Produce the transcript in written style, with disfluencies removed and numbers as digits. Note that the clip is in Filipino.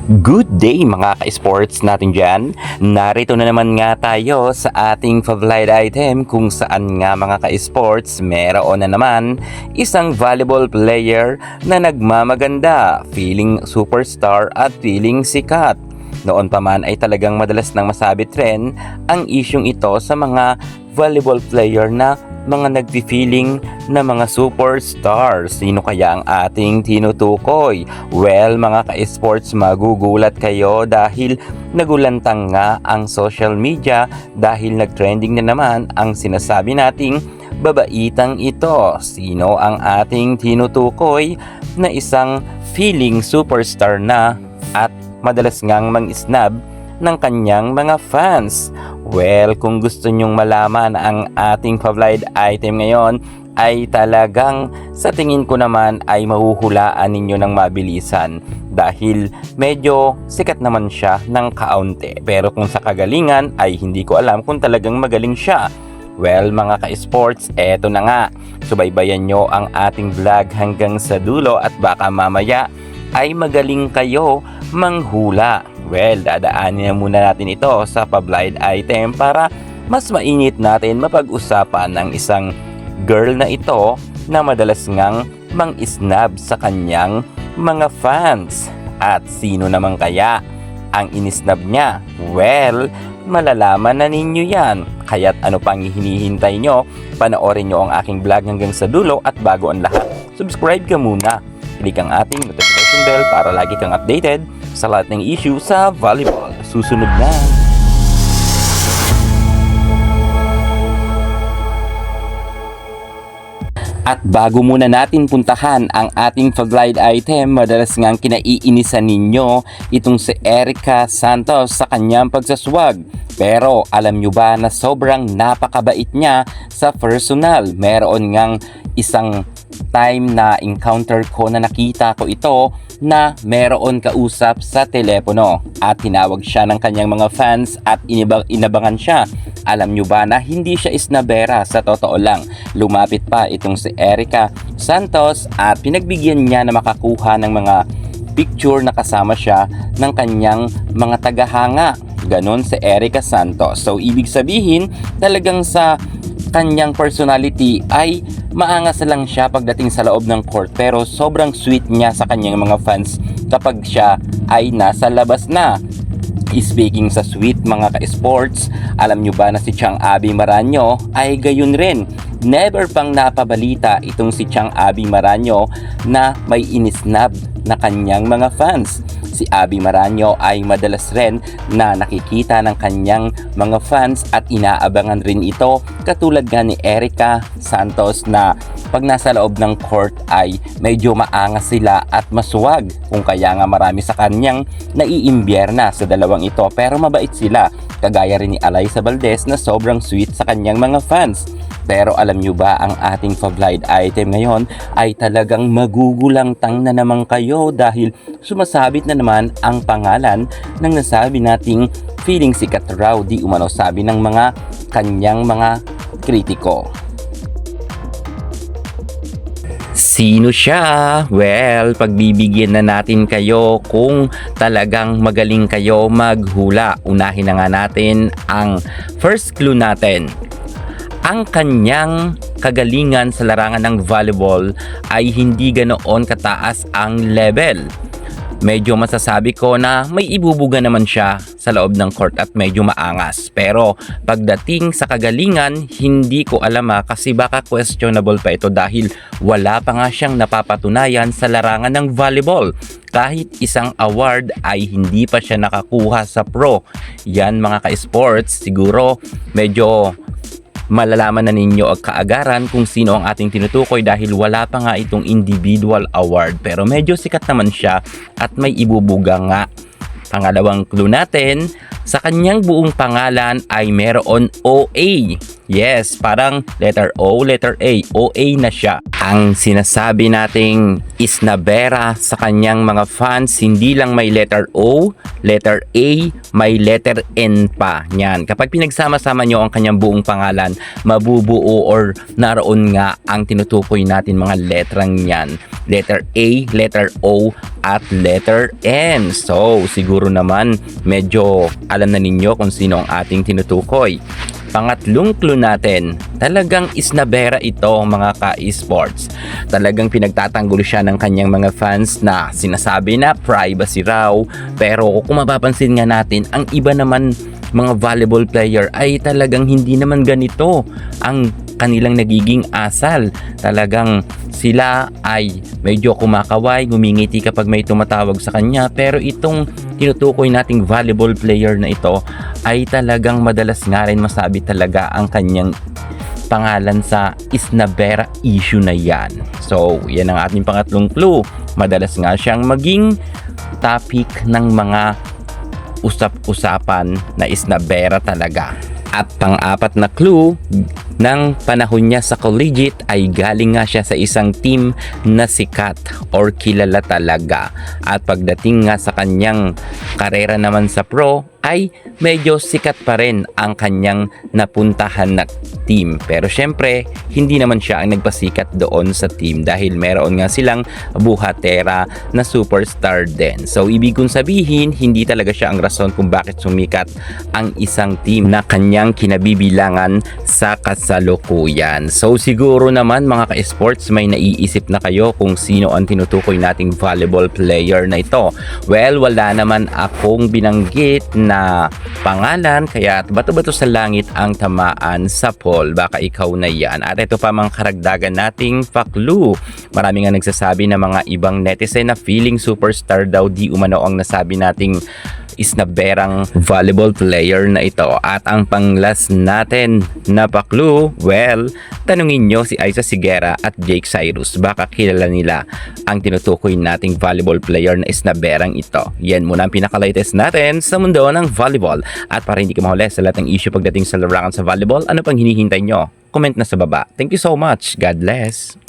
Good day mga ka-sports natin dyan. Narito na naman nga tayo sa ating favorite item kung saan nga mga ka-sports meron na naman isang volleyball player na nagmamaganda, feeling superstar at feeling sikat. Noon pa man ay talagang madalas nang masabit rin ang isyong ito sa mga volleyball player na mga nagpi-feeling na mga superstars. Sino kaya ang ating tinutukoy? Well, mga ka-sports, magugulat kayo dahil nagulantang nga ang social media dahil nagtrending na naman ang sinasabi nating babaitang ito. Sino ang ating tinutukoy na isang feeling superstar na at madalas ngang mang-snub ng kanyang mga fans? Well, kung gusto nyong malaman ang ating favorite item ngayon ay talagang sa tingin ko naman ay mahuhulaan ninyo ng mabilisan dahil medyo sikat naman siya ng kaunti. Pero kung sa kagalingan ay hindi ko alam kung talagang magaling siya. Well, mga ka-sports, eto na nga. Subaybayan nyo ang ating vlog hanggang sa dulo at baka mamaya ay magaling kayo manghula. Well, dadaanin na muna natin ito sa pa-blind item para mas mainit natin mapag-usapan ng isang girl na ito na madalas ngang mang-snub sa kanyang mga fans. At sino naman kaya ang inisnub niya? Well, malalaman na ninyo yan. Kaya't ano pang hinihintay nyo? Panoorin nyo ang aking vlog hanggang sa dulo at bago ang lahat, subscribe ka muna. Click ang ating notification bell para lagi kang updated sa lahat ng issue sa volleyball. Susunod na! At bago muna natin puntahan ang ating favorite item, madalas ngang kinaiinisan ninyo itong si Erica Santos sa kanyang pagsaswag. Pero alam nyo ba na sobrang napakabait niya sa personal? Meron ngang isang time na encounter ko na nakita ko ito na meron kausap sa telepono at tinawag siya ng kanyang mga fans at inabangan siya. Alam nyo ba na hindi siya isnabera? Sa totoo lang, lumapit pa itong si Erica Santos at pinagbigyan niya na makakuha ng mga picture na kasama siya ng kanyang mga tagahanga. Ganon si Erica Santos. So ibig sabihin talagang sa kanyang personality ay maangas lang siya pagdating sa loob ng court, pero sobrang sweet niya sa kanyang mga fans kapag siya ay nasa labas na. Speaking sa sweet, mga ka-sports, alam nyo ba na si Chang Abby Maranyo ay gayon rin? Never pang napabalita itong si Chang Abby Maranyo na may inisnab na kanyang mga fans. Si Abby Maranyo ay madalas rin na nakikita ng kanyang mga fans at inaabangan rin ito, katulad nga ni Erica Santos na pag nasa loob ng court ay medyo maangas sila at masuwag, kung kaya nga marami sa kanyang naiimbierna sa dalawang ito, pero mabait sila, kagaya rin ni Alyssa Valdez na sobrang sweet sa kanyang mga fans. Pero alam nyo ba, ang ating favorite item ngayon ay talagang magugulangtang na naman kayo dahil sumasabit na naman ang pangalan ng nasabi nating feeling sikat raw di umano, sabi ng mga kanyang mga kritiko. Sino siya? Well, pagbibigyan na natin kayo kung talagang magaling kayo maghula. Unahin na nga natin ang first clue natin. Ang kanyang kagalingan sa larangan ng volleyball ay hindi ganoon kataas ang level. Medyo masasabi ko na may ibubuga naman siya sa loob ng court at medyo maangas. Pero pagdating sa kagalingan, hindi ko alam kasi baka questionable pa ito dahil wala pa nga siyang napapatunayan sa larangan ng volleyball. Kahit isang award ay hindi pa siya nakakuha sa pro. Yan mga ka-sports, siguro medyo malalaman na ninyo ang kaagaran kung sino ang ating tinutukoy dahil wala pa nga itong individual award, pero medyo sikat naman siya at may ibubuga nga. Pangalawang clue natin, sa kanyang buong pangalan ay meron OA. Yes, parang letter O, letter A, OA na siya. Ang sinasabi nating Isnabera sa kanyang mga fans, hindi lang may letter O, letter A, may letter N pa. Yan. Kapag pinagsama-sama nyo ang kanyang buong pangalan, mabubuo or naroon nga ang tinutukoy natin mga letrang yan. Letter A, letter O, at letter N. So, siguro naman medyo alam na ninyo kung sino ang ating tinutukoy. Pangatlong clue natin, talagang Isnabera ito mga ka-esports. Talagang pinagtatanggol siya ng kanyang mga fans na sinasabi na privacy raw. Pero kung mapapansin nga natin, ang iba naman mga volleyball player ay talagang hindi naman ganito ang kanilang nagiging asal. Talagang sila ay medyo kumakaway, ngumingiti kapag may tumatawag sa kanya. Pero itong tinutukoy nating volleyball player na ito ay talagang madalas nga rin masabi talaga ang kanyang pangalan sa Isnabera issue na yan. So, yan ang ating pangatlong clue. Madalas nga siyang maging topic ng mga usap-usapan na Isnabera talaga. At pang-apat na clue, ng panahon niya sa collegiate ay galing nga siya sa isang team na sikat or kilala talaga. At pagdating nga sa kanyang karera naman sa pro ay medyo sikat pa rin ang kanyang napuntahan na team. Pero syempre, hindi naman siya ang nagpasikat doon sa team dahil meron nga silang buhatera na superstar din. So, ibig kong sabihin, hindi talaga siya ang rason kung bakit sumikat ang isang team na kanyang kinabibilangan sa kasalukuyan. So, siguro naman mga ka-sports, may naiisip na kayo kung sino ang tinutukoy nating volleyball player na ito. Well, wala naman akong binanggit na pangalan, kaya bato-bato sa langit ang tamaan sa poll. Baka ikaw na yan. At ito pa mga karagdagan nating pa-clue. Marami nga nagsasabi na mga ibang netizen na feeling superstar daw di umano ang nasabi nating Isnaberang volleyball player na ito. At ang panglas natin na pa-clue, well, tanungin nyo si Aiza Sigera at Jake Cyrus. Baka kilala nila ang tinutukoy nating volleyball player na Isnaberang ito. Yan muna ang pinaka-latest natin sa mundo ng volleyball. At para hindi ka mahuli sa lahat ng issue pagdating sa larangan sa volleyball, ano pang hinihintay nyo? Comment na sa baba. Thank you so much. God bless.